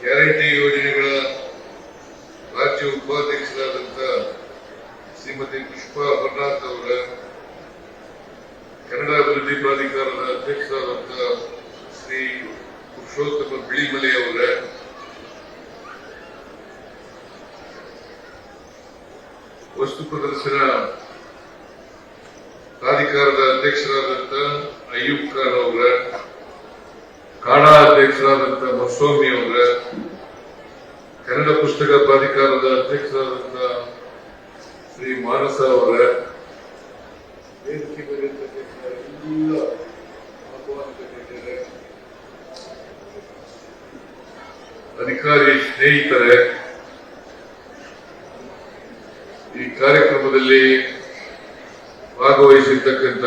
Guarantee ಯೋಜನೆಗಳ ರಾಜ್ಯ ಉಪಾಧ್ಯಕ್ಷರಾದಂಥ ಶ್ರೀಮತಿ ಪುಷ್ಪಾ ಬರ್ನಾಥ್ ಅವರ, ಕನ್ನಡ ಅಭಿವೃದ್ಧಿ ಪ್ರಾಧಿಕಾರದ ಅಧ್ಯಕ್ಷರಾದಂಥ ಶ್ರೀ ಪುರುಷೋತ್ತಮ ಬಿಳಿಮಲೆ ಅವರ, ವಸ್ತು ಪ್ರದರ್ಶನ ಪ್ರಾಧಿಕಾರದ ಅಧ್ಯಕ್ಷರಾದಂಥ ಅಯ್ಯೂಬ್ ಖಾನ್ ಅವರ, ಕಾಡಾ ಅಧ್ಯಕ್ಷರಾದಂಥ ಮಸ್ವಾಮಿ ಅವರ, ಕನ್ನಡ ಪುಸ್ತಕ ಪ್ರಾಧಿಕಾರದ ಅಧ್ಯಕ್ಷರಾದಂಥ ಶ್ರೀ ಮಾನಸ ಅವರ, ವೇದಿಕೆ ಎಲ್ಲ ಅಧಿಕಾರಿ ಸ್ನೇಹಿತರೆ, ಈ ಕಾರ್ಯಕ್ರಮದಲ್ಲಿ ಭಾಗವಹಿಸಿರ್ತಕ್ಕಂಥ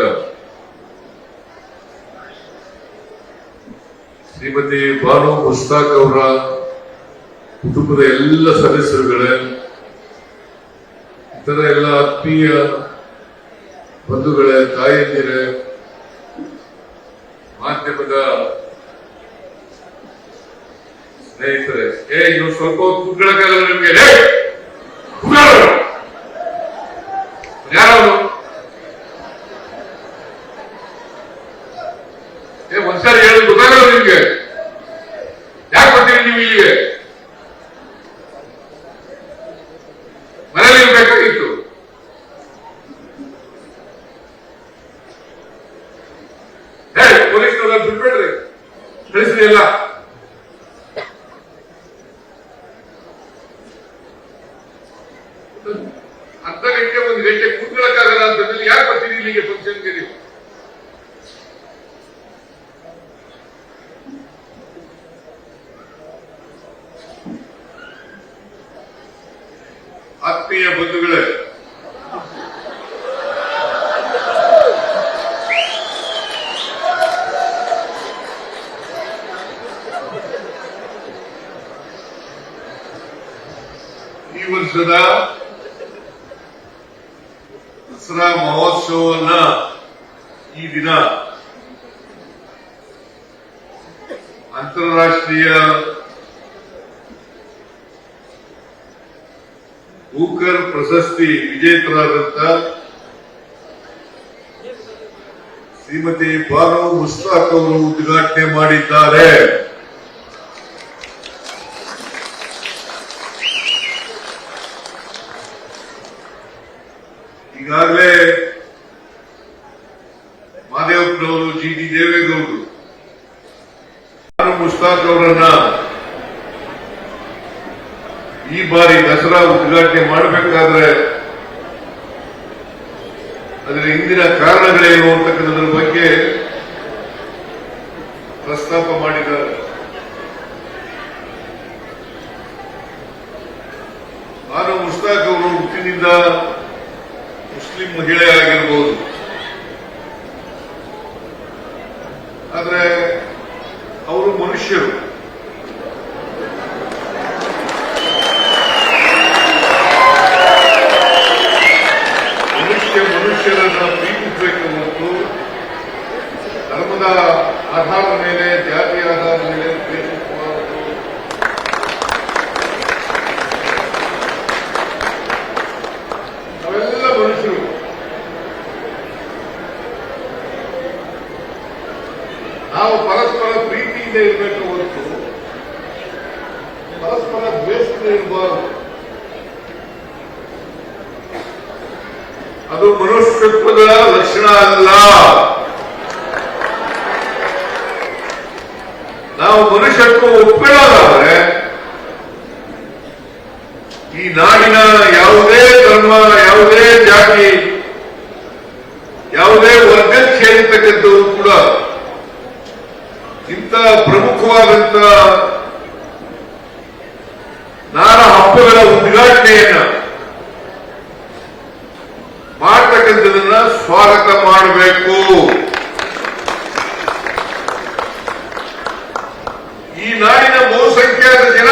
ಶ್ರೀಮತಿ ಬಾನು ಮುಸ್ತಾಕ್ ಅವರ ಕುಟುಂಬದ ಎಲ್ಲ ಸದಸ್ಯರುಗಳೇ, ಇತರ ಎಲ್ಲ ಆತ್ಮೀಯ ಬಂಧುಗಳೇ, ತಾಯಂದಿರೇ, ಮಾಧ್ಯಮದ ಸ್ನೇಹಿತರೆ, ನೀವು ಸ್ವಲ್ಪ ಕುಗ್ಗಳಕ್ಕಾಗಲ್ಲ ನಿಮ್ಗೆ. ಯಾರು ಒಂದ್ಸಾರಿ ಹೇಳೋದು ಗೊತ್ತಾಗಲ್ಲ ನಿಮ್ಗೆ? ಯಾಕೆ ಬರ್ತೀರಿ ನೀವು ಇಲ್ಲಿಗೆ? ಮನೇಲಿ ಇರ್ಬೇಕಾಗಿತ್ತು. ಪೊಲೀಸ್ನವ್ರ ಬಿಟ್ಬಿಡ್ರಿ, ತಿಳಿಸ್ರಿ ಎಲ್ಲ. ಅರ್ಧ ಗಂಟೆ ಒಂದು ಗಂಟೆ ಕೂತ್ಕೊಳ್ಳಕ್ಕಾಗಲ್ಲ ಅಂತಂದ್ರೆ ಯಾಕೆ ಬರ್ತೀರಿ ಇಲ್ಲಿಗೆ ಫಂಕ್ಷನ್ಗೆ ನೀವು? ಆತ್ಮೀಯ ಬಂಧುಗಳೇ, ಈ ವರ್ಷದ ದಸರಾ ಮಹೋತ್ಸವವನ್ನ ಈ ದಿನ ಅಂತಾರಾಷ್ಟ್ರೀಯ ಬೂಕರ್ ಪ್ರಶಸ್ತಿ ವಿಜೇತರಾದಂಥ ಶ್ರೀಮತಿ ಬಾನು ಮುಸ್ತಾಕ್ ಅವರು ಉದ್ಘಾಟನೆ ಮಾಡಿದ್ದಾರೆ. ಈಗಾಗಲೇ ಮಾದೇವಪ್ಪನವರು, ಜಿಡಿ ದೇವೇಗೌಡರು ಬಾನು ಮುಸ್ತಾಕ್ ಅವರನ್ನ ಈ ಬಾರಿ ದಸರಾ ಉದ್ಘಾಟನೆ ಮಾಡಬೇಕಾದ್ರೆ ಅದರ ಹಿಂದಿನ ಕಾರಣಗಳೇನು ಅಂತಕ್ಕಂಥದ್ರ ಬಗ್ಗೆ ಪ್ರಸ್ತಾಪ ಮಾಡಿದ್ದಾರೆ. ಬಾನು ಮುಸ್ತಾಕ್ ಅವರು ಹುಟ್ಟಿನಿಂದ ಮುಸ್ಲಿಂ ಮಹಿಳೆ ಆಗಿರಬಹುದು, ಆದರೆ ಅವರು ಮನುಷ್ಯರು. ಮನುಷ್ಯರನ್ನ ಪ್ರೀತಿಸಬೇಕು ಮತ್ತು ಧರ್ಮದ ಆಧಾರದ ಮೇಲೆ, ಜಾತಿಯ ಆಧಾರದ ಮೇಲೆ ಪ್ರೀತಿಸಬಾರದು. ನಾವೆಲ್ಲ ಮನುಷ್ಯರು. ನಾವು ಪರಸ್ಪರ ಪ್ರೀತಿಯಿಂದ ಇರಬೇಕು ಹೊರತು ಪರಸ್ಪರ ದ್ವೇಷದಿಂದ ಇರಬಾರದು. ಅದು ಮನುಷ್ಯತ್ವದ ಲಕ್ಷಣ ಅಲ್ಲ. ನಾವು ಮನುಷ್ಯತ್ವ ಒಪ್ಪಿಕೊಳ್ಳೋದಾದ್ರೆ ಈ ನಾಡಿನ ಯಾವುದೇ ಧರ್ಮ, ಯಾವುದೇ ಜಾತಿ, ಯಾವುದೇ ವರ್ಗಕ್ಕೆ ಸೇರಿರ್ತಕ್ಕಂಥವರು ಕೂಡ ಇಂಥ ಪ್ರಮುಖವಾದಂಥ ನಾನಾ ಹಬ್ಬಗಳ ಉದ್ಘಾಟನೆಯನ್ನ ಮಾಡ್ತಕ್ಕಂಥದನ್ನ ಸ್ವಾಗತ ಮಾಡಬೇಕು. ಈ ನಾಡಿನ ಬಹುಸಂಖ್ಯಾತ ಜನ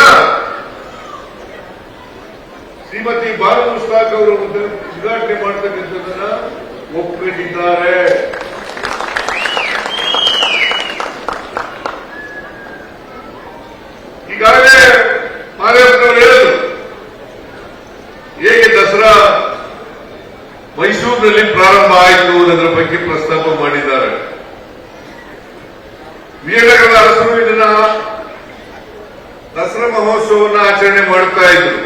ಶ್ರೀಮತಿ ಬಾನು ಮುಸ್ತಾಕ್ ಅವರು ಉದ್ಘಾಟನೆ ಮಾಡ್ತಕ್ಕಂಥದನ್ನ ಒಪ್ಪಿಕೊಂಡಿದ್ದಾರೆ. ಈಗಾಗಲೇ ಮೈಸೂರಿನಲ್ಲಿ ಪ್ರಾರಂಭ ಆಯಿತು ಅನ್ನೋದ್ರ ಬಗ್ಗೆ ಪ್ರಸ್ತಾಪ ಮಾಡಿದ್ದಾರೆ. ವೀರಗಳ ಅರಸರು ಇದನ್ನ ದಸರಾ ಮಹೋತ್ಸವವನ್ನು ಆಚರಣೆ ಮಾಡ್ತಾ ಇದ್ರು.